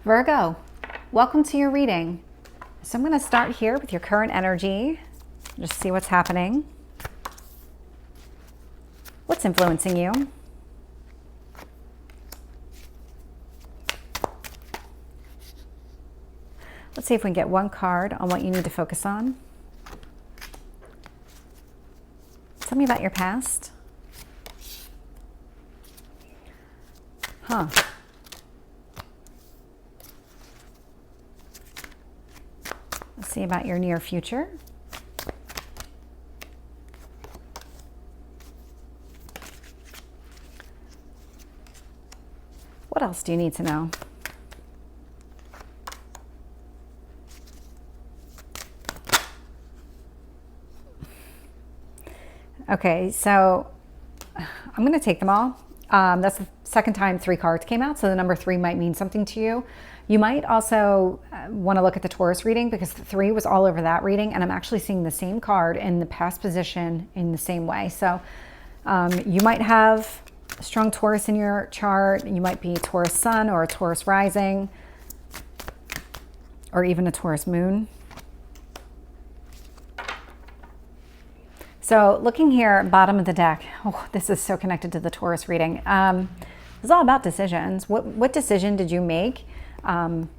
Virgo, welcome to your reading. So I'm going to start here with your current energy. Just see what's happening. What's influencing you? Let's see if we can get one card on what you need to focus on. Tell me about your past. Let's see about your near future. What else do you need to know? Okay, so I'm going to take them all. That's the second time 3 cards came out, so the number 3 might mean something to you. You might also want to look at the Taurus reading because the 3 was all over that reading, and I'm actually seeing the same card in the past position in the same way. So you might have a strong Taurus in your chart. You might be a Taurus sun or a Taurus rising or even a Taurus moon. So looking here, bottom of the deck, oh, this is so connected to the Taurus reading. It's all about decisions. What decision did you make? And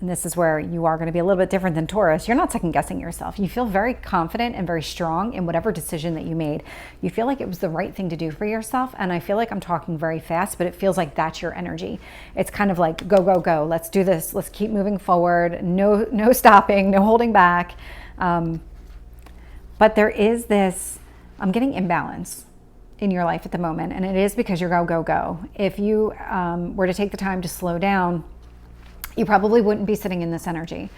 this is where you are going to be a little bit different than Taurus. You're not second guessing yourself. You feel very confident and very strong in whatever decision that you made. You feel like it was the right thing to do for yourself. And I feel like I'm talking very fast, but it feels like that's your energy. It's kind of like, go, go, go. Let's do this. Let's keep moving forward. No stopping, no holding back. But there is this, I'm getting imbalance in your life at the moment. And it is because you're go, go, go. If you were to take the time to slow down, you probably wouldn't be sitting in this energy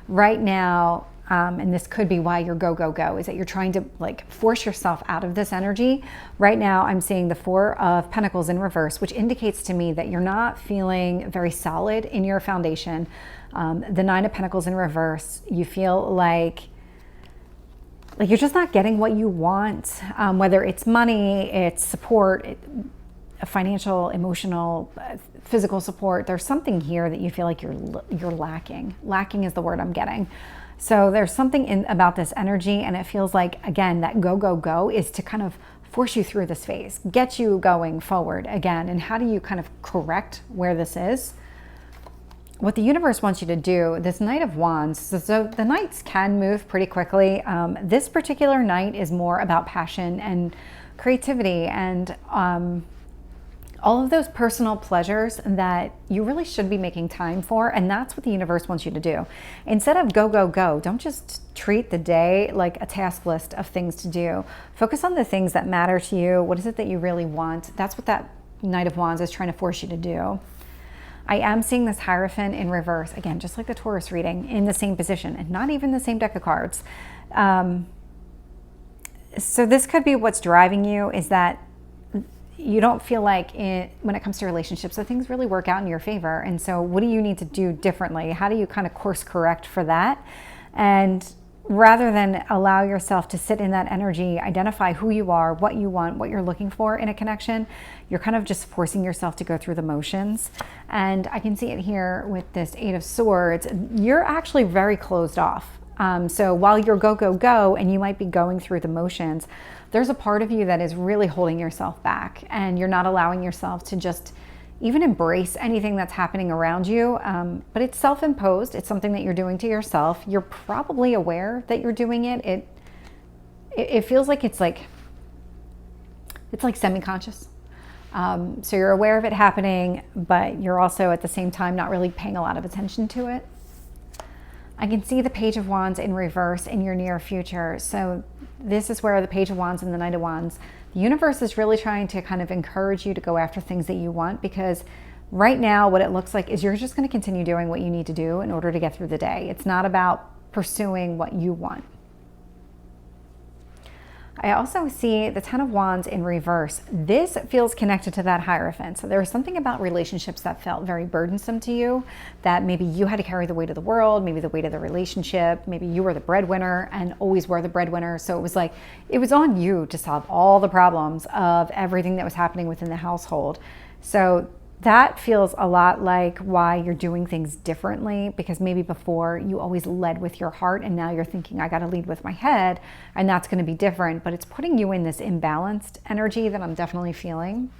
right now. And this could be why you're go, go, go, is that you're trying to like force yourself out of this energy. Right now, I'm seeing the 4 of Pentacles in reverse, which indicates to me that you're not feeling very solid in your foundation. The 9 of Pentacles in reverse, you feel like you're just not getting what you want, whether it's money, it's support, financial, emotional, physical support. There's something here that you feel like you're lacking. Lacking is the word I'm getting. So there's something about this energy, and it feels like, again, that go, go, go is to kind of force you through this phase, get you going forward again. And how do you kind of correct where this is? What the universe wants you to do, this Knight of Wands, so the Knights can move pretty quickly. This particular Knight is more about passion and creativity and all of those personal pleasures that you really should be making time for. And that's what the universe wants you to do. Instead of go, go, go, don't just treat the day like a task list of things to do. Focus on the things that matter to you. What is it that you really want? That's what that Knight of Wands is trying to force you to do. I am seeing this Hierophant in reverse, again, just like the Taurus reading, in the same position and not even the same deck of cards. So this could be what's driving you, is that you don't feel like when it comes to relationships that things really work out in your favor. And so what do you need to do differently? How do you kind of course correct for that? And rather than allow yourself to sit in that energy, identify who you are, what you want, what you're looking for in a connection, you're kind of just forcing yourself to go through the motions. And I can see it here with this 8 of Swords. You're actually very closed off. So while you're go, go, go, and you might be going through the motions, there's a part of you that is really holding yourself back, and you're not allowing yourself to just even embrace anything that's happening around you. But it's self-imposed. It's something that you're doing to yourself. You're probably aware that you're doing it. It feels like it's like semi-conscious. So you're aware of it happening, but you're also at the same time not really paying a lot of attention to it. I can see the Page of Wands in reverse in your near future. So this is where the Page of Wands and the Knight of Wands, the universe is really trying to kind of encourage you to go after things that you want, because right now what it looks like is you're just going to continue doing what you need to do in order to get through the day. It's not about pursuing what you want. I also see the 10 of Wands in reverse. This feels connected to that Hierophant. So there was something about relationships that felt very burdensome to you, that maybe you had to carry the weight of the world, maybe the weight of the relationship, maybe you were the breadwinner and always were the breadwinner. So it was like, it was on you to solve all the problems of everything that was happening within the household. So that feels a lot like why you're doing things differently, because maybe before you always led with your heart and now you're thinking, I got to lead with my head, and that's going to be different. But it's putting you in this imbalanced energy that I'm definitely feeling.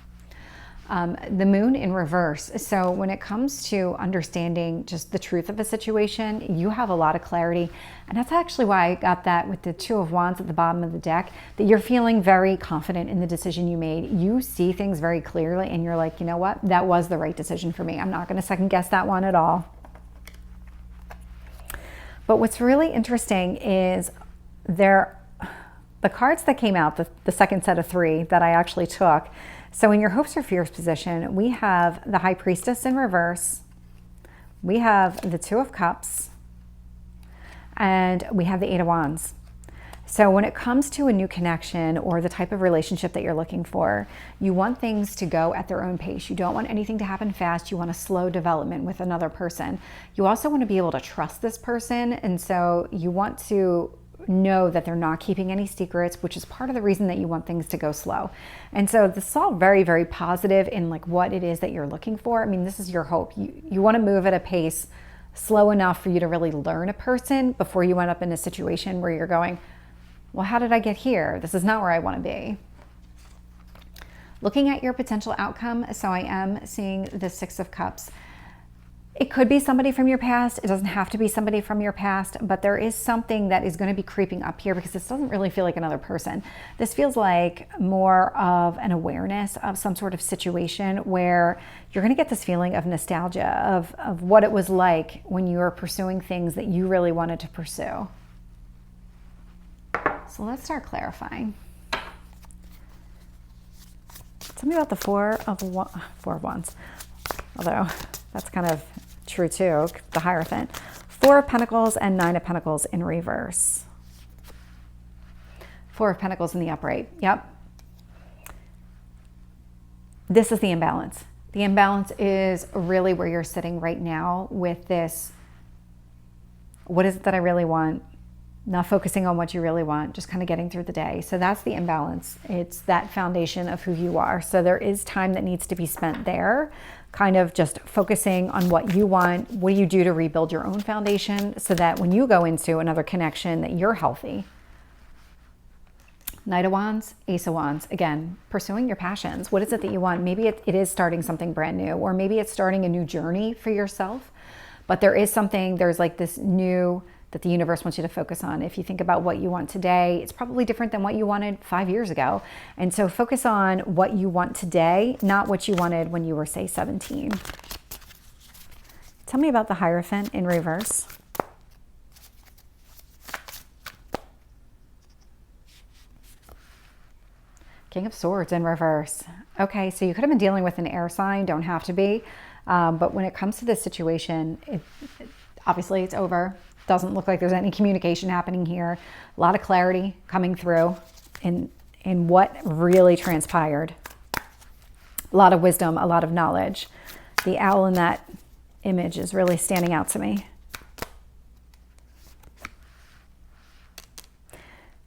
The moon in reverse. So when it comes to understanding just the truth of a situation, you have a lot of clarity. And that's actually why I got that with the Two of Wands at the bottom of the deck, that you're feeling very confident in the decision you made. You see things very clearly and you're like, you know what? That was the right decision for me. I'm not going to second guess that one at all. But what's really interesting is the cards that came out, the second set of 3 that I actually took. So in your hopes or fears position, we have the High Priestess in reverse, we have the Two of Cups, and we have the Eight of Wands. So when it comes to a new connection or the type of relationship that you're looking for, you want things to go at their own pace. You don't want anything to happen fast. You want a slow development with another person. You also want to be able to trust this person, and so you want to know that they're not keeping any secrets, which is part of the reason that you want things to go slow. And so this is all very, very positive in like what it is that you're looking for. I mean, this is your hope. You want to move at a pace slow enough for you to really learn a person before you end up in a situation where you're going, well, how did I get here? This is not where I want to be. Looking at your potential outcome, so I am seeing the Six of Cups. It could be somebody from your past. It doesn't have to be somebody from your past, but there is something that is going to be creeping up here because this doesn't really feel like another person. This feels like more of an awareness of some sort of situation where you're going to get this feeling of nostalgia of what it was like when you were pursuing things that you really wanted to pursue. So let's start clarifying. Tell me about the Four of Wands, although that's kind of true too, the Hierophant. Four of Pentacles and Nine of Pentacles in reverse. Four of Pentacles in the upright. Yep. This is the imbalance. The imbalance is really where you're sitting right now with this. What is it that I really want? Not focusing on what you really want, just kind of getting through the day. So that's the imbalance. It's that foundation of who you are. So there is time that needs to be spent there, kind of just focusing on what you want. What do you do to rebuild your own foundation so that when you go into another connection that you're healthy? Knight of Wands, Ace of Wands. Again, pursuing your passions. What is it that you want? Maybe it is starting something brand new, or maybe it's starting a new journey for yourself. But there is something, there's like this new that the universe wants you to focus on. If you think about what you want today, it's probably different than what you wanted 5 years ago. And so focus on what you want today, not what you wanted when you were, say, 17. Tell me about the Hierophant in reverse. King of Swords in reverse. Okay, so you could have been dealing with an air sign, don't have to be. But when it comes to this situation, obviously it's over. Doesn't look like there's any communication happening here. A lot of clarity coming through in what really transpired. A lot of wisdom, a lot of knowledge. The owl in that image is really standing out to me.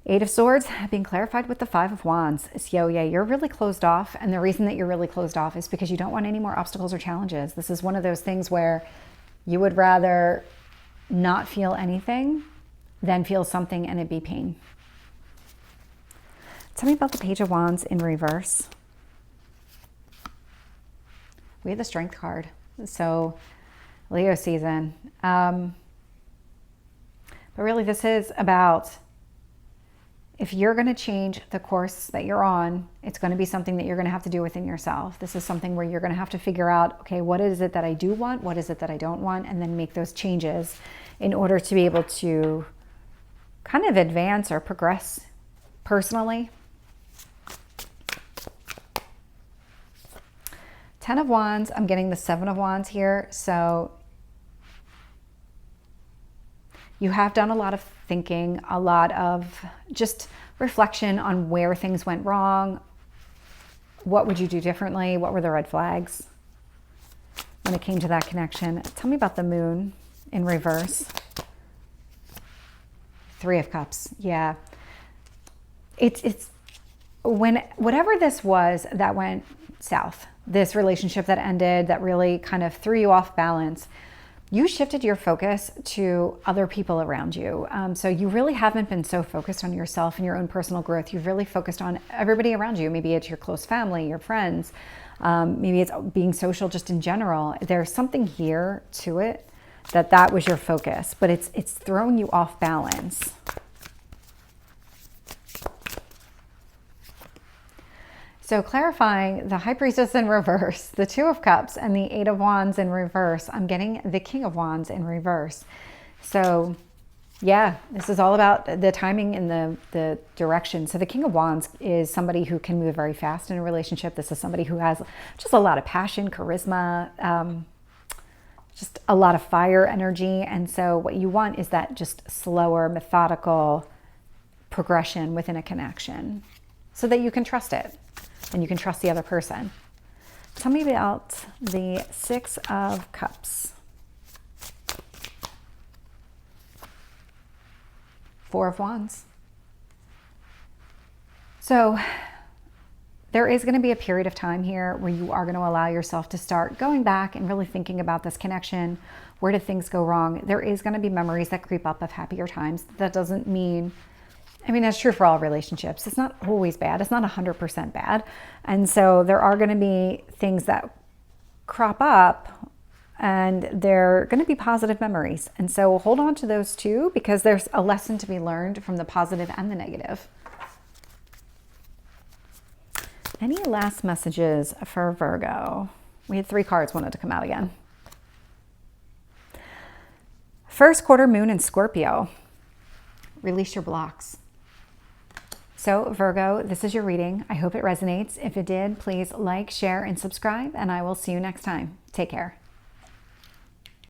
Eight of Swords being clarified with the Five of Wands. So yeah, you're really closed off. And the reason that you're really closed off is because you don't want any more obstacles or challenges. This is one of those things where you would rather not feel anything than feel something and it be pain. Tell me about the Page of Wands in reverse. We have the Strength card. So Leo season. But really this is about, if you're going to change the course that you're on, it's going to be something that you're going to have to do within yourself. This is something where you're going to have to figure out, okay, what is it that I do want? What is it that I don't want? And then make those changes in order to be able to kind of advance or progress personally. Ten of Wands, I'm getting the Seven of Wands here. So you have done a lot of thinking, a lot of just reflection on where things went wrong. What would you do differently? What were the red flags when it came to that connection? Tell me about the Moon in reverse. Three of Cups. Yeah. It's when whatever this was that went south. This relationship that ended, that really kind of threw you off balance, you shifted your focus to other people around you. So you really haven't been so focused on yourself and your own personal growth. You've really focused on everybody around you. Maybe it's your close family, your friends. Maybe it's being social just in general. There's something here to it that was your focus, but it's throwing you off balance. So clarifying the High Priestess in reverse, the Two of Cups, and the Eight of Wands in reverse, I'm getting the King of Wands in reverse. So yeah, this is all about the timing and the direction. So the King of Wands is somebody who can move very fast in a relationship. This is somebody who has just a lot of passion, charisma, just a lot of fire energy. And so what you want is that just slower, methodical progression within a connection so that you can trust it. And you can trust the other person. Tell me about the Six of Cups. Four of Wands. So there is going to be a period of time here where you are going to allow yourself to start going back and really thinking about this connection. Where did things go wrong? There is going to be memories that creep up of happier times. That doesn't mean... that's true for all relationships. It's not always bad. It's not 100% bad. And so there are going to be things that crop up and they're going to be positive memories. And so hold on to those too, because there's a lesson to be learned from the positive and the negative. Any last messages for Virgo? We had 3 cards wanted to come out again. First quarter moon in Scorpio. Release your blocks. So Virgo, this is your reading. I hope it resonates. If it did, please like, share, and subscribe, and I will see you next time. Take care.